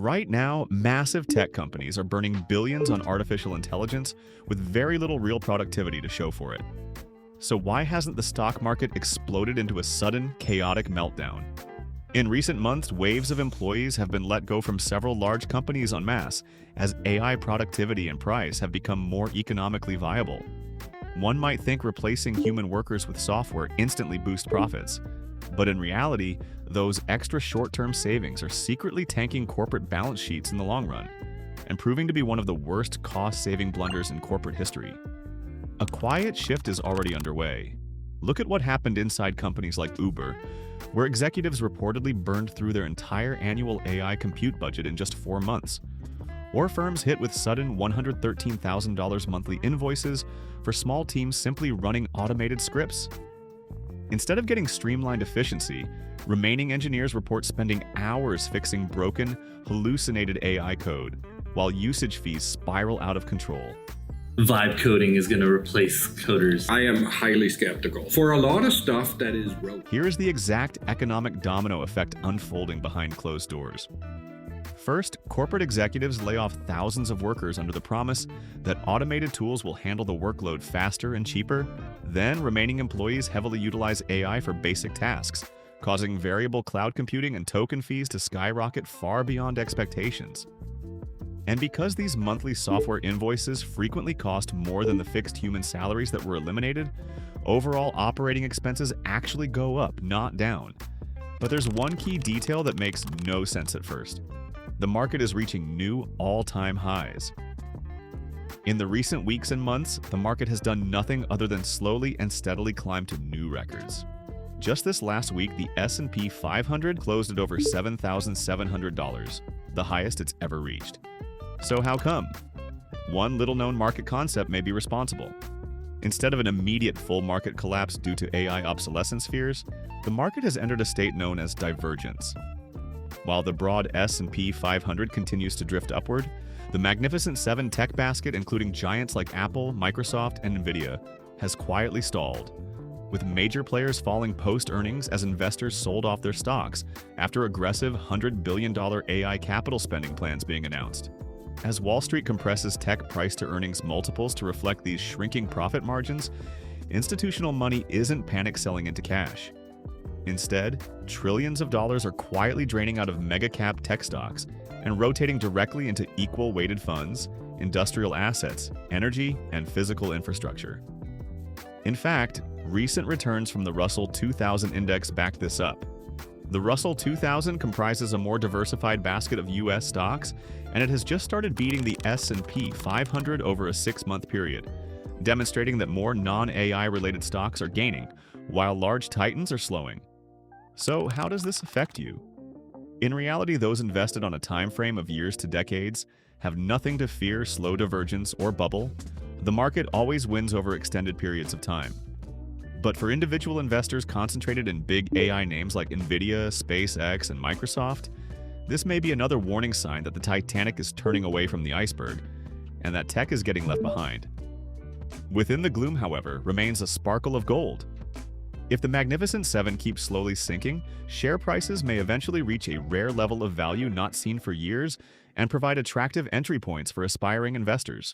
Right now, massive tech companies are burning billions on artificial intelligence with very little real productivity to show for it. So why hasn't the stock market exploded into a sudden, chaotic meltdown? In recent months, waves of employees have been let go from several large companies en masse as AI productivity and price have become more economically viable. One might think replacing human workers with software instantly boosts profits, but in reality, those extra short-term savings are secretly tanking corporate balance sheets in the long run and proving to be one of the worst cost-saving blunders in corporate history. A quiet shift is already underway. Look at what happened inside companies like Uber, where executives reportedly burned through their entire annual AI compute budget in just 4 months. Or firms hit with sudden $113,000 monthly invoices for small teams simply running automated scripts. Instead of getting streamlined efficiency, remaining engineers report spending hours fixing broken, hallucinated AI code, while usage fees spiral out of control. Vibe coding is going to replace coders. I am highly skeptical. For a lot of stuff that is rote. Here is the exact economic domino effect unfolding behind closed doors. First, corporate executives lay off thousands of workers under the promise that automated tools will handle the workload faster and cheaper. Then, remaining employees heavily utilize AI for basic tasks, causing variable cloud computing and token fees to skyrocket far beyond expectations. And because these monthly software invoices frequently cost more than the fixed human salaries that were eliminated, overall operating expenses actually go up, not down. But there's one key detail that makes no sense at first. The market is reaching new all-time highs. In the recent weeks and months, the market has done nothing other than slowly and steadily climb to new records. Just this last week, the S&P 500 closed at over $7,700, the highest it's ever reached. So how come? One little-known market concept may be responsible. Instead of an immediate full market collapse due to AI obsolescence fears, the market has entered a state known as divergence. While the broad S&P 500 continues to drift upward, the Magnificent Seven tech basket, including giants like Apple, Microsoft, and Nvidia, has quietly stalled, with major players falling post-earnings as investors sold off their stocks after aggressive $100 billion AI capital spending plans being announced. As Wall Street compresses tech price-to-earnings multiples to reflect these shrinking profit margins, institutional money isn't panic selling into cash. Instead, trillions of dollars are quietly draining out of mega-cap tech stocks and rotating directly into equal-weighted funds, industrial assets, energy, and physical infrastructure. In fact, recent returns from the Russell 2000 index back this up. The Russell 2000 comprises a more diversified basket of U.S. stocks, and it has just started beating the S&P 500 over a 6-month period, demonstrating that more non-AI-related stocks are gaining, while large titans are slowing. So how does this affect you? In reality, those invested on a time frame of years to decades have nothing to fear slow divergence or bubble. The market always wins over extended periods of time. But for individual investors concentrated in big AI names like Nvidia, SpaceX, and Microsoft, this may be another warning sign that the Titanic is turning away from the iceberg and that tech is getting left behind. Within the gloom, however, remains a sparkle of gold. If the Magnificent Seven keeps slowly sinking, share prices may eventually reach a rare level of value not seen for years and provide attractive entry points for aspiring investors.